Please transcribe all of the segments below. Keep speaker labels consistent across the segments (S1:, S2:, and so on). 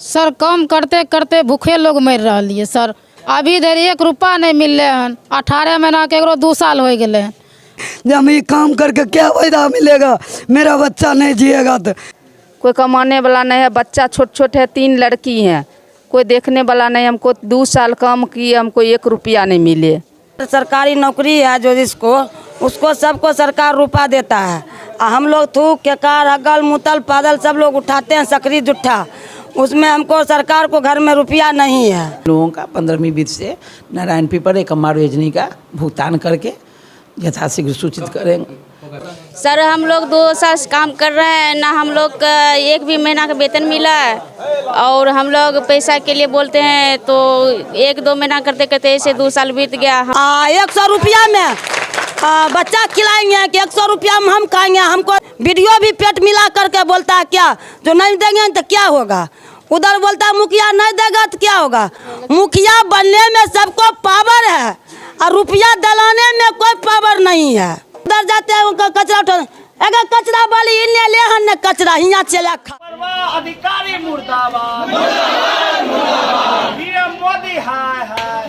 S1: Sir काम करते करते भूखे लोग मर रही है सर। अभी इधर 1 रुपया नहीं मिल रहे हैं। 18 महीना के 2 साल हो गए हैं।
S2: जब ये काम करके क्या फायदा मिलेगा, मेरा बच्चा नहीं जिएगा तो।
S3: कोई कमाने वाला नहीं है, बच्चा छोटे छोटे है, 3 लड़की हैं, कोई देखने वाला नहीं। हमको 2 साल काम किए, हमको 1 रुपया नहीं मिले।
S4: सरकारी नौकरी है जो जिसको उसको सबको सरकार रुपया देता है। हम लोग थूक केकार अगल मुतल पैदल सब लोग उठाते हैं सकरी जुट्ठा, उसमें हमको सरकार को घर में रुपया नहीं है।
S5: लोगों का 15वीं वित्त से नारायण पीपर एक अम्मा योजना का भुगतान करके यथाशीघ्र सूचित करेंगे।
S6: सर हम लोग 2 साल से काम कर रहे हैं ना, हम लोग का 1 भी महीना का वेतन मिला है। और हम लोग पैसा के लिए बोलते हैं तो 1-2 महीना करते करते ऐसे 2 साल बीत गया।
S4: 100 रुपया में बच्चा खिलाएंगे कि 100 रुपया में हम खाएंगे। हमको वीडियो भी पेट मिला करके बोलता है क्या, जो नहीं देंगे तो क्या होगा। उधर बोलता है मुखिया नहीं देगा तो क्या होगा। मुखिया बनने में सबको पावर है और रुपया दिलाने में कोई पावर नहीं है। उधर जाते हैं उनका कचरा उठा, अगर कचरा वाली इन्हें ले हन कचरा हियाँ चला खा।
S7: अधिकारी मुर्दाबाद, मुर्दाबाद, मुर्दाबाद। पीएम मोदी हाय हाय।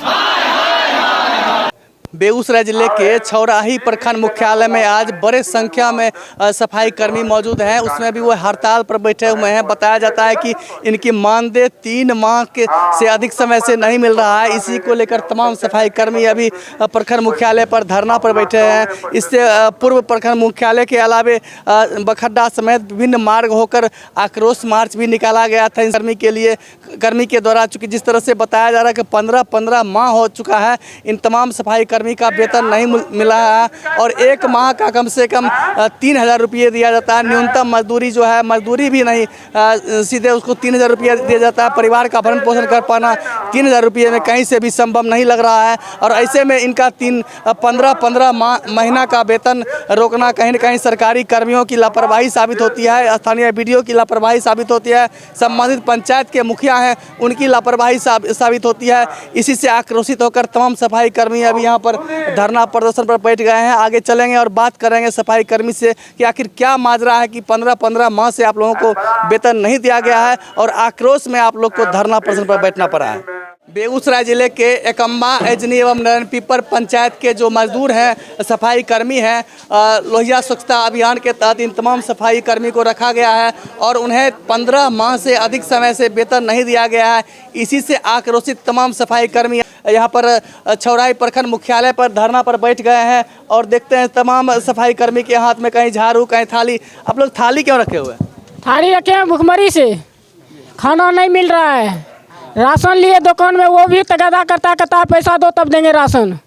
S8: बेगूसराय जिले के छौराही प्रखंड मुख्यालय में आज बड़े संख्या में सफाई कर्मी मौजूद हैं। उसमें भी वो हड़ताल पर बैठे हुए हैं। बताया जाता है कि इनकी मानदेय 3 माह के से अधिक समय से नहीं मिल रहा है। इसी को लेकर तमाम सफाई कर्मी अभी प्रखंड मुख्यालय पर धरना पर बैठे हैं। इससे पूर्व प्रखंड मुख्यालय के अलावे बखड्डा समेत विभिन्न मार्ग होकर आक्रोश मार्च भी निकाला गया था कर्मी के द्वारा। चूँकि जिस तरह से बताया जा रहा है कि 15 माह हो चुका है इन तमाम सफाई कर्मी का वेतन नहीं मिला है और 1 माह का कम से कम 3000 रुपये दिया जाता है। न्यूनतम मजदूरी जो है, मजदूरी भी नहीं, सीधे उसको 3000 रुपया दिया जाता है। परिवार का भरण पोषण कर पाना 3000 रुपये में कहीं से भी संभव नहीं लग रहा है। और ऐसे में इनका 15 महीना का वेतन रोकना कहीं न कहीं सरकारी कर्मियों की लापरवाही साबित होती है, स्थानीय बीडीओ की लापरवाही साबित होती है, संबंधित पंचायत के मुखिया हैं उनकी लापरवाही साबित होती है। इसी से आक्रोशित होकर तमाम सफाई कर्मी अभी यहाँ पर धरना प्रदर्शन पर बैठ गए हैं। आगे चलेंगे और बात करेंगे सफाई कर्मी से कि आखिर क्या माजरा है कि 15 माह से आप लोगों को वेतन नहीं दिया गया है और आक्रोश में आप लोग को धरना प्रदर्शन पर बैठना पड़ा है। बेगूसराय जिले के एकम्बा एजनी एवं नारायण पीपर पंचायत के जो मजदूर हैं, सफाई कर्मी हैं, लोहिया स्वच्छता अभियान के तहत इन तमाम सफाई कर्मी को रखा गया है और उन्हें 15 माह से अधिक समय से वेतन नहीं दिया गया है। इसी से आक्रोशित तमाम सफाई कर्मी यहाँ पर छौराही प्रखंड मुख्यालय पर धरना पर बैठ गए हैं और देखते हैं तमाम सफाई कर्मी के हाथ में कहीं झाड़ू कहीं थाली। आप लोग थाली क्यों रखे हुए हैं?
S1: थाली रखे हैं भुखमरी से, खाना नहीं मिल रहा है। राशन लिए दुकान में, वो भी तगादा करता है पैसा दो तब देंगे, राशन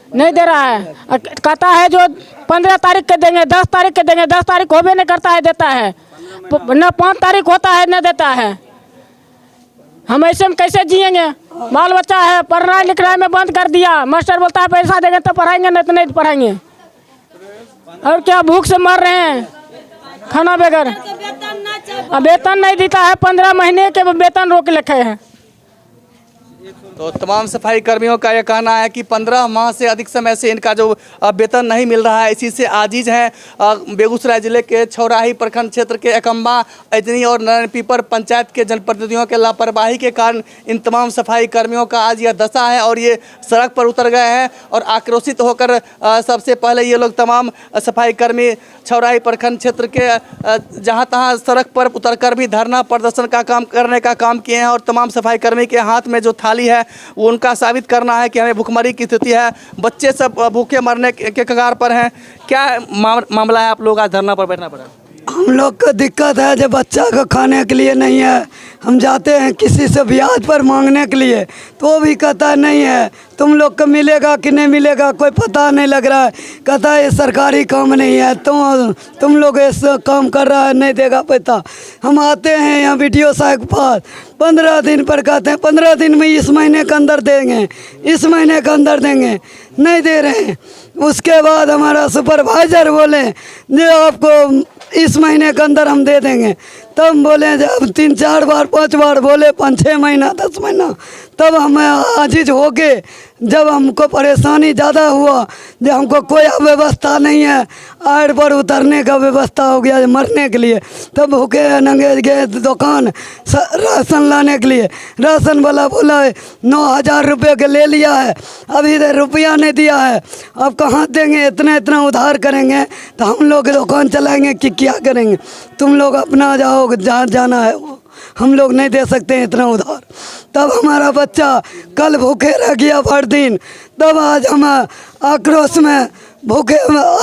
S1: नहीं दे रहा है। कहता है जो 15 तारीख के देंगे, 10 तारीख के देंगे, 10 तारीख होबे नहीं करता है देता है, न 5 तारीख होता है न देता है। हम ऐसे में कैसे जिएंगे? बाल बच्चा है, पढ़ना लिखना में बंद कर दिया। मास्टर बोलता है पैसा देंगे तो पढ़ाएंगे, नहीं तो नहीं पढ़ाएंगे। और क्या भूख से मर रहे हैं खाना बगैर। वेतन नहीं देता है, 15 महीने के वेतन रोक रखे हैं।
S8: तो तमाम सफाई कर्मियों का यह कहना है कि 15 माह से अधिक समय से इनका जो वेतन नहीं मिल रहा है। इसी से आजीज हैं बेगूसराय जिले के छौराही प्रखंड क्षेत्र के एकम्बा एजनी और नारायण पीपर पंचायत के जनप्रतिनिधियों के लापरवाही के कारण इन तमाम सफाई कर्मियों का आज यह दशा है और ये सड़क पर उतर गए हैं और आक्रोशित होकर सबसे पहले ये लोग तमाम सफाई कर्मी छौराही प्रखंड क्षेत्र के जहाँ तहाँ सड़क पर उतरकर भी धरना प्रदर्शन का काम करने का काम किए हैं और तमाम सफाई कर्मी के हाथ में जो थाली है वो उनका साबित करना है कि हमें भुखमरी की स्थिति है, बच्चे सब भूखे मरने के कगार पर हैं। क्या मामला है आप लोग आज धरना पर बैठना पड़ा?
S2: हम लोग को दिक्कत है जब बच्चा को खाने के लिए नहीं है। हम जाते हैं किसी से ब्याज पर मांगने के लिए तो वो भी कहता है नहीं है। तुम लोग को मिलेगा कि नहीं मिलेगा कोई पता नहीं लग रहा है। कहता है ये सरकारी काम नहीं है, तुम लोग ऐसा काम कर रहा है, नहीं देगा पैसा। हम आते हैं यहाँ BDO साहब के पास 15 दिन पर कहते हैं 15 दिन में इस महीने के अंदर देंगे, इस महीने के अंदर देंगे, नहीं दे रहे हैं। उसके बाद हमारा सुपरवाइजर बोले जो आपको इस महीने के अंदर हम दे देंगे। तब बोले जब 3-4 बार 5 बार बोले 5-6 महीना 10 महीना तब हम आजिज हो के, जब हमको परेशानी ज़्यादा हुआ, जब हमको कोई व्यवस्था नहीं है, आड़ पर उतरने का व्यवस्था हो गया मरने के लिए, तब भूखे नंगे गए दुकान राशन लाने के लिए। राशन वाला बोला 9,000 रुपये के ले लिया है, अभी इधर रुपया नहीं दिया है, अब कहाँ देंगे, इतना इतना उधार करेंगे तो हम लोग दुकान चलाएंगे कि क्या करेंगे, तुम लोग अपना जाओ जहाँ जाना है वो, हम लोग नहीं दे सकते इतना उधार। तब हमारा बच्चा कल भूखे रह गया भर दिन, तब आज हम आक्रोश में भूखे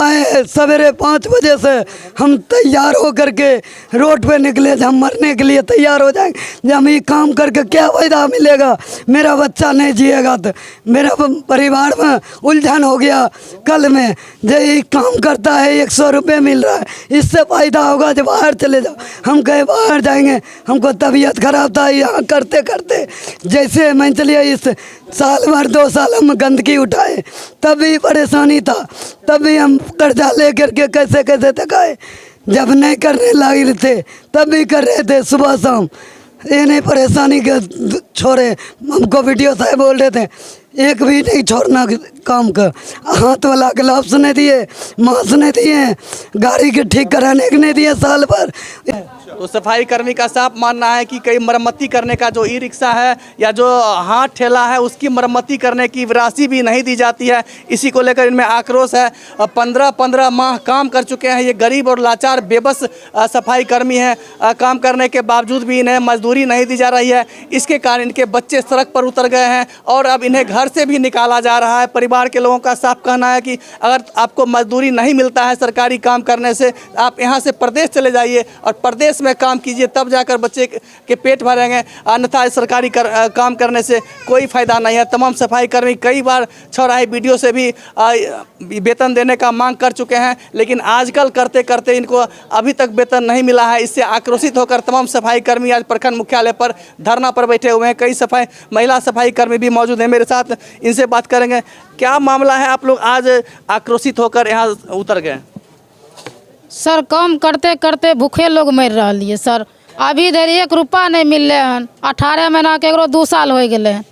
S2: आए। सवेरे 5 बजे से हम तैयार हो करके रोड पे निकले, जब हम मरने के लिए तैयार हो जाएंगे, जब हम ये काम करके क्या फायदा मिलेगा, मेरा बच्चा नहीं जिएगा तो मेरा परिवार में उलझन हो गया। कल में जो ये काम करता है 100 रुपये मिल रहा है, इससे फ़ायदा होगा जब बाहर चले जाओ। हम कहीं बाहर जाएंगे, हमको तबीयत खराब था यहाँ करते करते, जैसे मैं चलिए इस साल भर 2 साल हम गंदगी उठाए, तब भी परेशानी था, तब भी हम कर्जा ले करके कैसे कैसे तकाए। जब नहीं करने लगे थे तब भी कर रहे थे सुबह शाम, ये नहीं परेशानी के छोड़े। हमको वीडियो साहब बोल रहे थे एक भी नहीं छोड़ना काम का, हाथ वाला ग्लव्स नहीं दिए, मास्क नहीं दिए, गाड़ी के ठीक कराने के नहीं दिए साल भर।
S8: तो सफाई कर्मी का साफ मानना है कि कई मरम्मती करने का जो ई रिक्शा है या जो हाथ ठेला है उसकी मरम्मती करने की राशि भी नहीं दी जाती है। इसी को लेकर इनमें आक्रोश है। 15 माह काम कर चुके हैं ये गरीब और लाचार बेबस सफाई कर्मी हैं। काम करने के बावजूद भी इन्हें मजदूरी नहीं दी जा रही है। इसके कारण इनके बच्चे सड़क पर उतर गए हैं और अब इन्हें घर से भी निकाला जा रहा है। परिवार के लोगों का साफ कहना है कि अगर आपको मजदूरी नहीं मिलता है सरकारी काम करने से, आप यहाँ से प्रदेश चले जाइए और प्रदेश में काम कीजिए, तब जाकर बच्चे के पेट भरेंगे, अन्यथा सरकारी काम करने से कोई फ़ायदा नहीं है। तमाम सफाई कर्मी कई बार चौराहे वीडियो से भी वेतन देने का मांग कर चुके हैं, लेकिन आजकल करते करते इनको अभी तक वेतन नहीं मिला है। इससे आक्रोशित होकर तमाम सफाई कर्मी आज प्रखंड मुख्यालय पर धरना पर बैठे हुए हैं। कई महिला सफाई कर्मी भी मौजूद हैं मेरे साथ, इनसे बात करेंगे। क्या मामला है, आप लोग आज आक्रोशित होकर यहाँ उतर गए?
S9: सर काम करते करते भूखे लोग मर रही है सर। अभी इधर 1 रुपया नहीं मिल रहे हैं। 18 महीना के 2 साल हो गए हैं।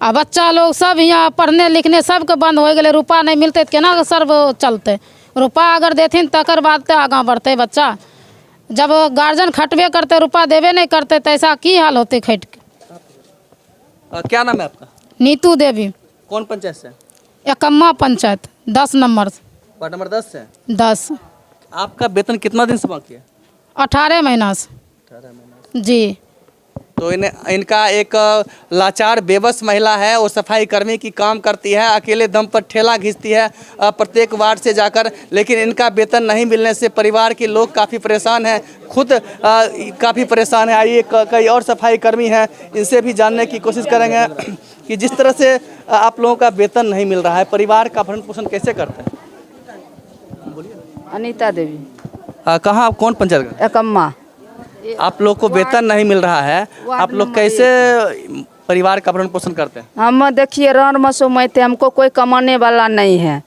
S9: आ बच्चा लोग सब यहाँ पढ़ने लिखने सबके बंद हो गए। रुपया नहीं मिलते तो केना सर चलते? रुपया अगर देथिन तकर बाद तो आगा बढ़ते बच्चा। जब गार्जियन खटबे करते, रुपया देवे नहीं करते तो ऐसा की हाल होते खट के।
S8: क्या नाम है आपका?
S9: नीतू देवी।
S8: कौन पंचायत से?
S9: एकम्मा पंचायत 10 नंबर।
S8: वार्ड नंबर 10 से।
S9: 10।
S8: आपका वेतन कितना दिन से बाकी है?
S9: 18 महीना से।
S8: 18 महीना
S9: जी।
S8: तो इनका एक लाचार बेबस महिला है, वो सफाई कर्मी की काम करती है, अकेले दम पर ठेला घिसती है प्रत्येक वार्ड से जाकर, लेकिन इनका वेतन नहीं मिलने से परिवार के लोग काफ़ी परेशान हैं, खुद काफ़ी परेशान है। आइए कई और सफाई कर्मी हैं, इनसे भी जानने की कोशिश करेंगे कि जिस तरह से आप लोगों का वेतन नहीं मिल रहा है, परिवार का भरण पोषण कैसे करते हैं?
S3: अनीता देवी।
S8: कहाँ, कौन पंचायत का?
S3: एकम्मा।
S8: आप लोग को वेतन नहीं मिल रहा है, आप लोग कैसे परिवार का भरण पोषण करते हैं?
S3: हम देखिए रन मसोमते, हमको कोई कमाने वाला नहीं है,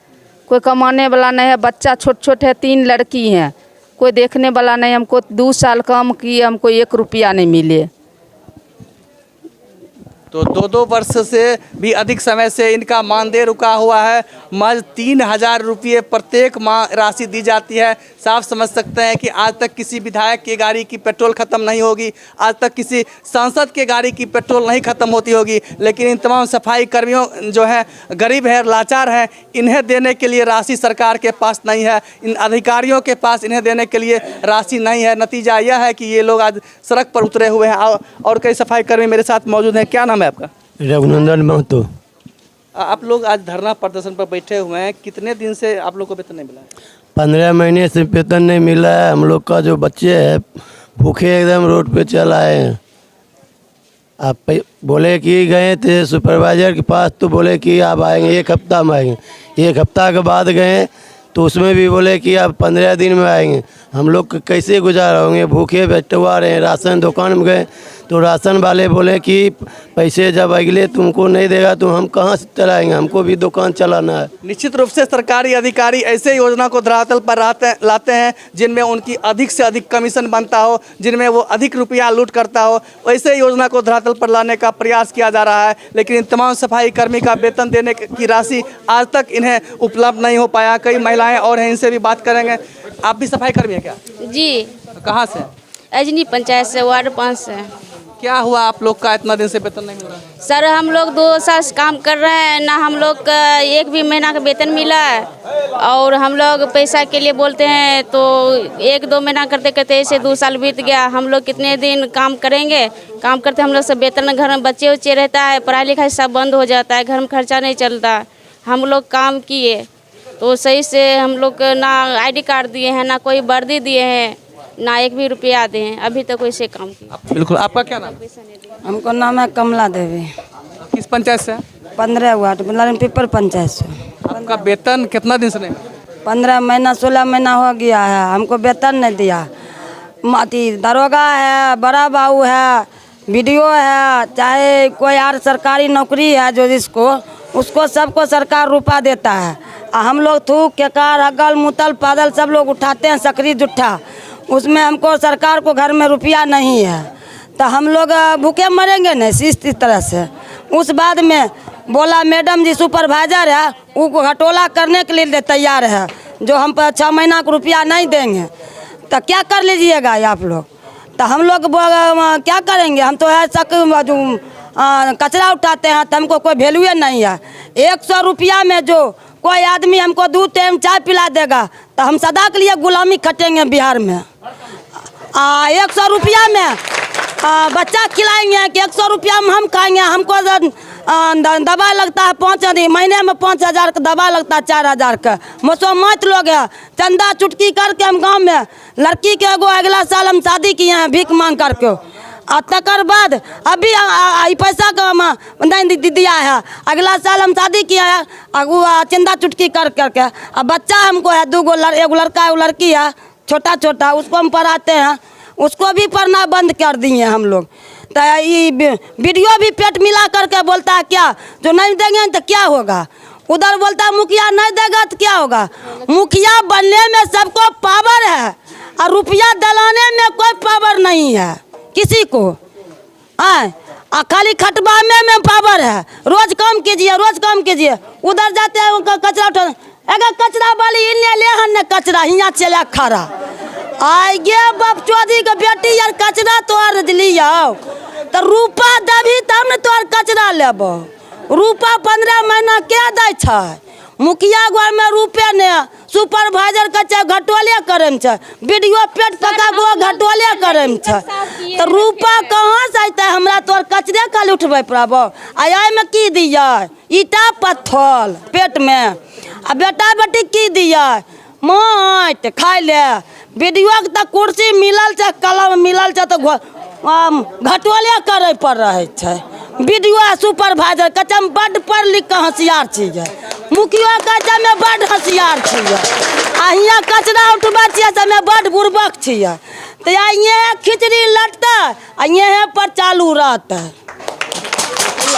S3: कोई कमाने वाला नहीं है। बच्चा छोट छोट है, 3 लड़की हैं, कोई देखने वाला नहीं। हमको 2 साल काम किए, हमको 1 रुपया नहीं मिले।
S8: तो 2 वर्ष से भी अधिक समय से इनका मानदेय रुका हुआ है। महज 3,000 रुपये प्रत्येक माह राशि दी जाती है। साफ समझ सकते हैं कि आज तक किसी विधायक की गाड़ी की पेट्रोल ख़त्म नहीं होगी, आज तक किसी सांसद के गाड़ी की पेट्रोल नहीं ख़त्म होती होगी, लेकिन इन तमाम सफाई कर्मियों जो हैं गरीब है, लाचार हैं, इन्हें देने के लिए राशि सरकार के पास नहीं है, इन अधिकारियों के पास इन्हें देने के लिए राशि नहीं है। नतीजा यह है कि ये लोग आज सड़क पर उतरे हुए हैं। और कई सफाई कर्मी मेरे साथ मौजूद हैं। क्या नाम है आपका?
S10: रघुनंदन महतो।
S8: आप लोग आज धरना प्रदर्शन पर बैठे हुए हैं, कितने दिन से आप लोग को वेतन नहीं मिला है?
S10: 15 महीने से वेतन नहीं मिला है। हम लोग का जो बच्चे हैं भूखे एकदम रोड पे चल आए हैं। आप बोले कि गए थे सुपरवाइजर के पास, तो बोले कि आप आएंगे 1 हफ्ता में आएंगे। 1 हफ्ता के बाद गए तो उसमें भी बोले कि आप 15 दिन में आएंगे। हम लोग कैसे गुजारा होंगे, भूखे बैठवा रहे हैं। राशन दुकान में गए तो राशन वाले बोले कि पैसे जब अगले तुमको नहीं देगा तो हम कहाँ से चलाएंगे, हमको भी दुकान चलाना है।
S8: निश्चित रूप से सरकारी अधिकारी ऐसे योजना को धरातल पर लाते हैं जिनमें उनकी अधिक से अधिक कमीशन बनता हो, जिनमें वो अधिक रुपया लूट करता हो, वैसे योजना को धरातल पर लाने का प्रयास किया जा रहा है। लेकिन इन तमाम सफाई कर्मी का वेतन देने की राशि आज तक इन्हें उपलब्ध नहीं हो पाया। कई महिलाएं और हैं, इनसे भी बात करेंगे। आप भी सफाई कर्मी हैं क्या?
S6: जी,
S8: कहाँ से?
S6: अजनी पंचायत से, वार्ड 5 से।
S8: क्या हुआ आप लोग का इतना दिन से वेतन नहीं मिल रहा है?
S6: सर हम लोग 2 साल से काम कर रहे हैं ना, हम लोग का एक भी महीना का वेतन मिला है। और हम लोग पैसा के लिए बोलते हैं तो 1-2 महीना करते करते ऐसे 2 साल बीत गया। हम लोग कितने दिन काम करेंगे, काम करते हम लोग सब वेतन, घर में बच्चे उच्चे रहता है, पढ़ाई लिखाई सब बंद हो जाता है, घर में खर्चा नहीं चलता। हम लोग काम किए तो सही से हम लोग ना ID कार्ड दिए हैं, ना कोई वर्दी दिए हैं, ना 1 भी रुपया दे हैं अभी तक वैसे काम किया।
S8: बिल्कुल। आपका क्या नाम?
S4: हमको नाम है कमला देवी।
S8: किस पंचायत से?
S4: 15 वार्ड पीपल पंचायत से।
S8: आपका वेतन कितना दिन से नहीं?
S4: 15 महीना 16 महीना हो गया है, हमको वेतन नहीं दिया। अति दरोगा है, बड़ा बाबू है, BDO है, चाहे कोई और सरकारी नौकरी है जो जिसको उसको सबको सरकार रुपया देता है। हम लोग थूक केकार अगल मुतल पैदल सब लोग उठाते हैं सकरी जुट्ठा, उसमें हमको सरकार को घर में रुपया नहीं है तो हम लोग भूखे मरेंगे न इस तरह से। उस बाद में बोला मैडम जी सुपरवाइजर है वो घटोला करने के लिए तैयार है, जो हम पर 6 महीना का रुपया नहीं देंगे तो क्या कर लीजिएगा आप लोग। तो हम लोग क्या करेंगे, हम तो है कचरा उठाते हैं तो हमको कोई वैल्यू नहीं है। 100 रुपया में जो कोई आदमी हमको 2 टाइम चाय पिला देगा तो हम सदा के लिए गुलामी खटेंगे बिहार में। 100 रुपया में बच्चा खिलाएंगे कि 100 रुपया में हम खाएंगे। हमको दवा लगता है 5 महीने में 5000 का दवा लगता है, 4000 का। मुसलमान लोग है चंदा चुटकी करके हम गांव में लड़की के एगो अगला साल हम शादी किए हैं भीख मांग करके। तकर बाद अभी पैसा का नहीं दिया है, अगला साल हम शादी किया है चंदा चुटकी कर करके। अब बच्चा हमको है 2 एगो लड़का एगो लड़की है छोटा छोटा, उसको हम पढ़ाते हैं, उसको भी पढ़ना बंद कर दिए हम लोग। तो ये BDO भी पेट मिला करके बोलता है क्या जो नहीं देंगे तो क्या होगा, उधर बोलता है मुखिया नहीं देगा तो क्या होगा। मुखिया बनने में सबको पावर है और रुपया दिलाने में कोई पावर नहीं है किसी को। खाली खटवाने में पावर है। रोज काम कीजिए, रोज काम कीजिए। उधर जाते हैं कचरा उठा, अगर कचरा वाली इन्हें ले हन कचरा हियाँ चला खड़ा आइए बाप चौधरी के बेटी यार कचरा तोड़ दिलियो तो रूपा देवी तब न तोड़ कचरा लेब। रूपा 15 महीना क्या दे छै, मुखिया घर में रुपये ने, सुपरवाइजर के घटोले करे में, BDO पेट पका गो घटोले करे में। तो रूपा कहाँ से अतै, हमरा तोर कचरे खाली उठबे पड़बो। आय में की दिया ईटा पत्थर पेट में, आ बेटा बेटी की दिया माट खाए ले। BDO के तो कुर्सी मिलल छै, कलम मिलल छै तो घटोले करे पड़ रहे छै। BDO सुपरवाइजर कचम बड़ पढ़ लिख के होशियार छियै, मुखिया कचम में बड़ होशियार छियै, आ हियाँ कचरा उठबा छियै समय बड़ बुर्बक छियै। तो ये खिचड़ी लटता आ ये पर चालू रहता।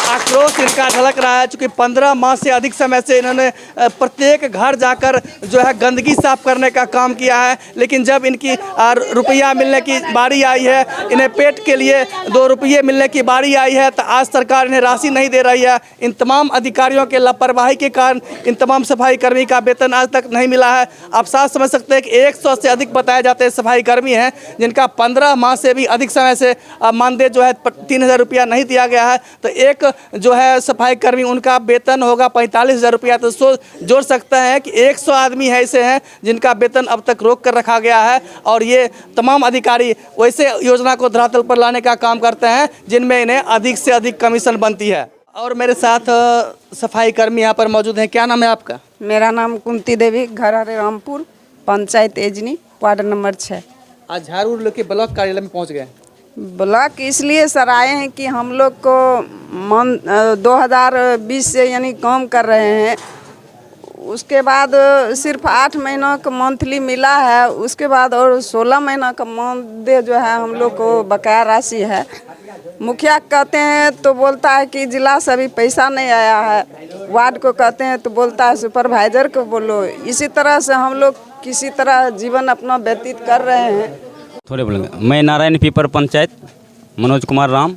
S8: आक्रोश इनका झलक रहा है, चूँकि 15 माह से अधिक समय से इन्होंने प्रत्येक घर जाकर जो है गंदगी साफ करने का काम किया है। लेकिन जब इनकी रुपया मिलने की बारी आई है, इन्हें पेट के लिए 2 रुपये मिलने की बारी आई है, तो आज सरकार इन्हें राशि नहीं दे रही है। इन तमाम अधिकारियों के लापरवाही के कारण इन तमाम सफाई कर्मी का वेतन आज तक नहीं मिला है। आप साफ समझ सकते हैं कि 100 से अधिक बताए जाते हैं सफाई कर्मी हैं जिनका 15 माह से भी अधिक समय से मानदेय जो है 3000 रुपया नहीं दिया गया है। तो एक जो है सफाई कर्मी उनका वेतन होगा 45,000 रुपया। तो जोड़ सकते हैं कि 100 आदमी ऐसे हैं जिनका वेतन अब तक रोक कर रखा गया है। और ये तमाम अधिकारी वैसे योजना को धरातल पर लाने का काम करते हैं जिनमें इन्हें अधिक से अधिक कमीशन बनती है। और मेरे साथ सफाई कर्मी यहाँ पर मौजूद हैं। क्या नाम है आपका?
S11: मेरा नाम कुंती देवी, घर हरे रामपुर, पंचायत एजनी, वार्ड नंबर 6।
S8: आज झाड़ू लेके ब्लॉक कार्यालय में पहुँच गए।
S11: ब्लॉक इसलिए सर आए हैं कि हम लोग को 2020 से यानी काम कर रहे हैं, उसके बाद सिर्फ 8 महीना का मंथली मिला है। उसके बाद और 16 महीना का मानदेय जो है हम लोग को बकाया राशि है। मुखिया कहते हैं तो बोलता है कि जिला से अभी पैसा नहीं आया है, वार्ड को कहते हैं तो बोलता है सुपरवाइजर को बोलो। इसी तरह से हम लोग किसी तरह जीवन अपना व्यतीत कर रहे हैं।
S12: थोड़े बोलेंगे। मैं नारायण पीपर पंचायत मनोज कुमार राम।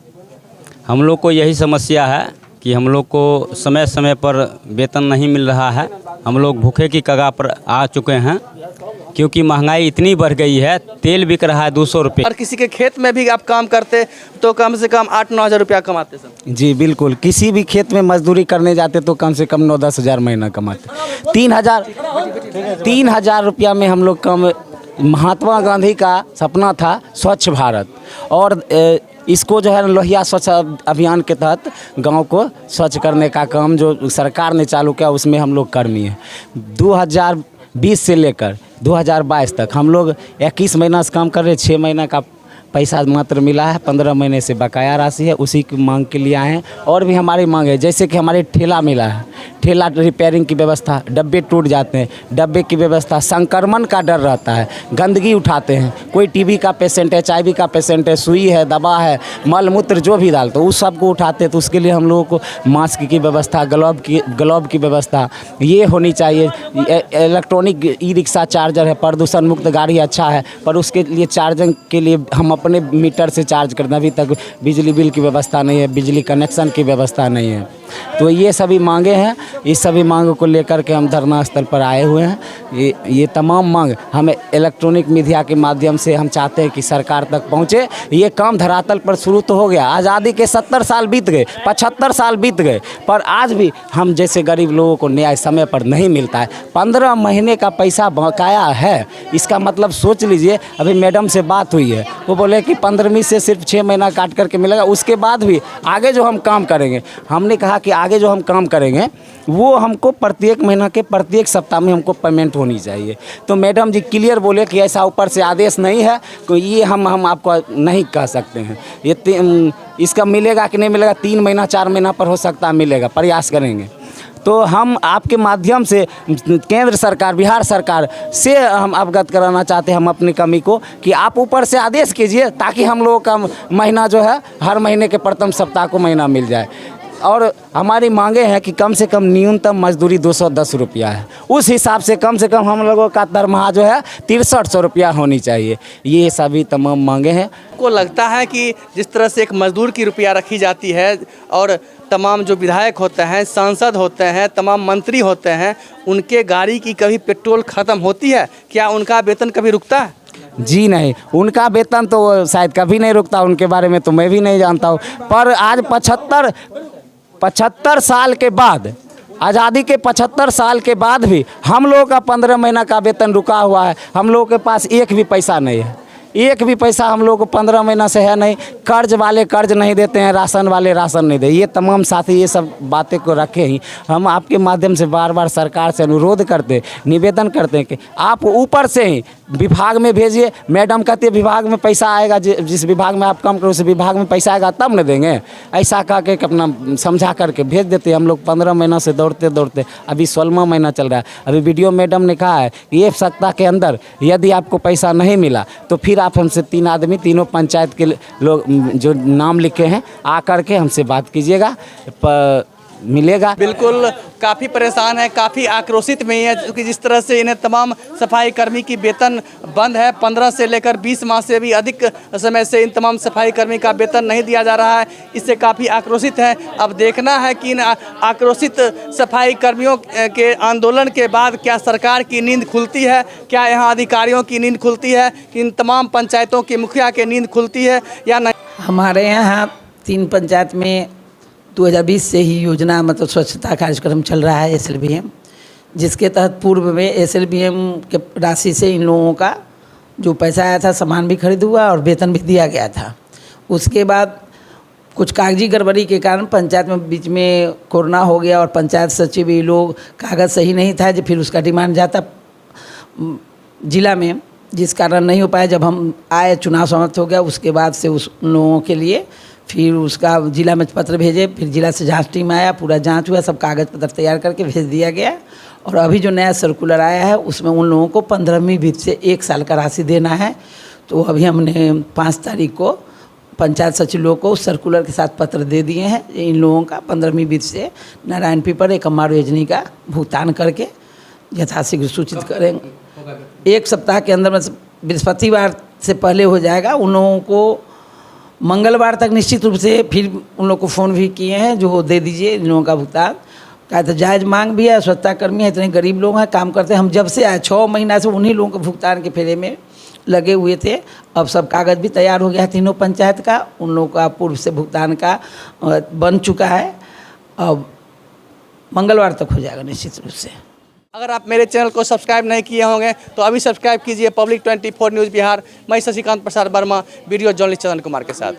S12: हम लोग को यही समस्या है कि हम लोग को समय समय पर वेतन नहीं मिल रहा है। हम लोग भूखे की कगार पर आ चुके हैं क्योंकि महंगाई इतनी बढ़ गई है। तेल बिक रहा है 200 रुपये।
S8: और किसी के खेत में भी आप काम करते तो कम से कम 8-9 हज़ार रुपया कमाते सर?
S13: जी बिल्कुल, किसी भी खेत में मजदूरी करने जाते तो कम से कम 9-10 हज़ार महीना कमाते। 3,000 रुपया में हम लोग कम। महात्मा गांधी का सपना था स्वच्छ भारत, और इसको जो है लोहिया स्वच्छ अभियान के तहत गांव को स्वच्छ करने का काम जो सरकार ने चालू किया उसमें हम लोग कर्मी हैं। 2020 से लेकर 2022 तक हम लोग 21 महीना से काम कर रहे हैं। 6 महीना का पैसा मात्र मिला है, 15 महीने से बकाया राशि है, उसी की मांग के लिए आए हैं। और भी हमारी मांग है, जैसे कि हमारे ठेला मिला है, ठेला रिपेयरिंग की व्यवस्था, डब्बे टूट जाते हैं, डब्बे की व्यवस्था, संक्रमण का डर रहता है, गंदगी उठाते हैं, कोई टीबी का पेशेंट है, HIV का पेशेंट है, सुई है, दवा है, मल मूत्र जो भी डालते उस सब को उठाते हैं। तो उसके लिए हम लोगों को मास्क की व्यवस्था, ग्लोव की व्यवस्था ये होनी चाहिए। इलेक्ट्रॉनिक ई-रिक्शा चार्जर है, प्रदूषण मुक्त गाड़ी अच्छा है, पर उसके लिए चार्जिंग के लिए हम अपने मीटर से चार्ज करते हैं। अभी तक बिजली बिल की व्यवस्था नहीं है, बिजली कनेक्शन की व्यवस्था नहीं है। तो ये सभी मांगे हैं। इस सभी मांगों को लेकर के हम धरना स्थल पर आए हुए हैं। ये तमाम मांग हमें इलेक्ट्रॉनिक मीडिया के माध्यम से हम चाहते हैं कि सरकार तक पहुँचे। ये काम धरातल पर शुरू तो हो गया। आज़ादी के 70 साल बीत गए, 75 साल बीत गए, पर आज भी हम जैसे गरीब लोगों को न्याय समय पर नहीं मिलता है। 15 महीने का पैसा बकाया है। इसका मतलब सोच लीजिए, अभी मैडम से बात हुई है, वो बोले कि 15वीं से सिर्फ 6 महीना काट करके मिलेगा। उसके बाद भी आगे जो हम काम करेंगे, हमने कहा कि आगे जो हम काम करेंगे वो हमको प्रत्येक महीना के प्रत्येक सप्ताह में हमको पेमेंट होनी चाहिए। तो मैडम जी क्लियर बोले कि ऐसा ऊपर से आदेश नहीं है, तो ये हम आपको नहीं कह सकते हैं। ये इसका मिलेगा कि नहीं मिलेगा, 3 महीना 4 महीना पर हो सकता है मिलेगा, प्रयास करेंगे। तो हम आपके माध्यम से केंद्र सरकार, बिहार सरकार से हम अवगत कराना चाहते हैं हम अपनी कमी को, कि आप ऊपर से आदेश कीजिए ताकि हम लोगों का महीना जो है हर महीने के प्रथम सप्ताह को महीना मिल जाए। और हमारी मांगे हैं कि कम से कम न्यूनतम मजदूरी 210 रुपया है, उस हिसाब से कम हम लोगों का दरमाहा जो है 6300 रुपया होनी चाहिए। ये सभी तमाम मांगे हैं।
S8: को लगता है कि जिस तरह से एक मजदूर की रुपया रखी जाती है और तमाम जो विधायक होते हैं, सांसद होते हैं, तमाम मंत्री होते हैं, उनके गाड़ी की कभी पेट्रोल ख़त्म होती है? क्या उनका वेतन कभी रुकता है?
S13: जी नहीं, उनका वेतन तो शायद कभी नहीं रुकता। उनके बारे में तो मैं भी नहीं जानता हूँ। पर आज 75 साल के बाद, आज़ादी के 75 साल के बाद भी हम लोगों का 15 महीना का वेतन रुका हुआ है। हम लोगों के पास एक भी पैसा नहीं है, एक भी पैसा हम लोग को 15 महीना से है नहीं। कर्ज वाले कर्ज नहीं देते हैं, राशन वाले राशन नहीं दे। ये तमाम साथी ये सब बातें को रखे ही हम आपके माध्यम से बार बार सरकार से अनुरोध करते, निवेदन करते हैं कि आप ऊपर से ही विभाग में भेजिए। मैडम कहती है विभाग में पैसा आएगा, जिस विभाग में आप काम करो उस विभाग में पैसा आएगा तब न देंगे। ऐसा कह के अपना समझा करके भेज देते हैं। हम लोग 15 महीना से दौड़ते दौड़ते अभी 16वां महीना चल रहा है। अभी वीडियो मैडम ने कहा है कि 1 सप्ताह के अंदर यदि आपको पैसा नहीं मिला तो फिर आप हमसे 3 आदमी, तीनों पंचायत के लोग जो नाम लिखे हैं आकर के हमसे बात कीजिएगा, मिलेगा।
S8: बिल्कुल काफ़ी परेशान है, काफ़ी आक्रोशित में है, क्योंकि जिस तरह से इन्हें तमाम सफाई कर्मी की वेतन बंद है। 15 से लेकर 20 माह से भी अधिक समय से इन तमाम सफाई कर्मी का वेतन नहीं दिया जा रहा है। इससे काफ़ी आक्रोशित है। अब देखना है कि इन आक्रोशित सफाई कर्मियों के आंदोलन के बाद क्या सरकार की नींद खुलती है, क्या यहाँ अधिकारियों की नींद खुलती है, कि इन तमाम पंचायतों के मुखिया की नींद खुलती है या नहीं।
S5: हमारे यहाँ 3 पंचायत में 2020 से ही योजना मतलब स्वच्छता कार्यक्रम चल रहा है SLBM, जिसके तहत पूर्व में SLBM के राशि से इन लोगों का जो पैसा आया था सामान भी खरीद हुआ और वेतन भी दिया गया था। उसके बाद कुछ कागजी गड़बड़ी के कारण पंचायत में बीच में कोरोना हो गया और पंचायत सचिव ये लोग कागज़ सही नहीं था, जो फिर उसका डिमांड जाता जिला में, जिस कारण नहीं हो पाया। जब हम आए चुनाव समाप्त हो गया, उसके बाद से उस लोगों के लिए फिर उसका जिला में पत्र भेजे, फिर जिला से जांच टीम आया, पूरा जांच हुआ, सब कागज़ पत्र तैयार करके भेज दिया गया। और अभी जो नया सर्कुलर आया है उसमें उन लोगों को 15वीं वित्त से 1 साल का राशि देना है। तो अभी हमने 5 तारीख को पंचायत सचिव लोगों को सर्कुलर के साथ पत्र दे दिए हैं। इन लोगों का 15वीं वित्त से नारायण पीपर एक अम्मार योजना का भुगतान करके यथाशीघ्र सूचित करेंगे। 1 सप्ताह के अंदर में बृहस्पतिवार से पहले हो जाएगा। उन लोगों को मंगलवार तक निश्चित रूप से फिर उन लोगों को फ़ोन भी किए हैं जो दे दीजिए इन लोगों का भुगतान। क्या तो जायज़ मांग भी है, स्वच्छता कर्मी है, इतने गरीब लोग हैं, काम करते हैं। हम जब से आए 6 महीना से उन्हीं लोगों को भुगतान के फेरे में लगे हुए थे। अब सब कागज़ भी तैयार हो गया है तीनों पंचायत का, उन लोगों का पूर्व से भुगतान का बन चुका है। अब मंगलवार तक हो जाएगा निश्चित रूप से।
S8: अगर आप मेरे चैनल को सब्सक्राइब नहीं किए होंगे तो अभी सब्सक्राइब कीजिए पब्लिक 24 न्यूज़ बिहार। मैं शशिकांत प्रसाद वर्मा, वीडियो जर्नलिस्ट चंदन कुमार के साथ।